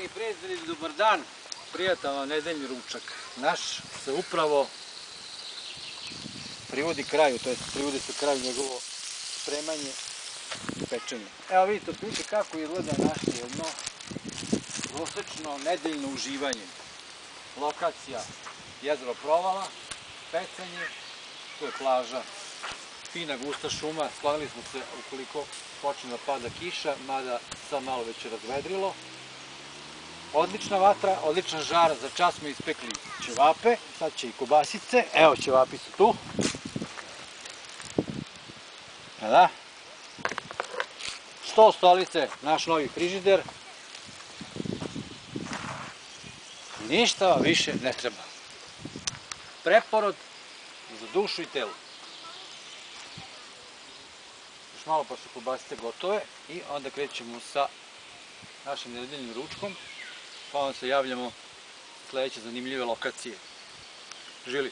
Dragi prijatelji, dobar dan. Prijatan vam nedeljni ručak. Naš se upravo privodi kraju, to jest privodi se kraju njegovo spremanje i pečenje. Evo vidite otprilike kako izgleda naše jedno prosečno nedeljno uživanje. Lokacija jezero Provala, pecanje, tu je plaža, fina gusta šuma, sklonili smo se ukoliko počne da pada kiša, mada sad malo već je razvedrilo. Odlična vatra, odličan žar, za čas smo ispekli ćevape, sad će i kobasice, evo ćevapi su tu. Da. Sto stolice, naš novi frižider. Ništa vam više ne treba. Preporod za dušu i telo. Još malo pa su kobasice gotove i onda krećemo sa našim nedeljnim ručkom. Pa vam se javljamo sledeće zanimljive lokacije. Živjeli!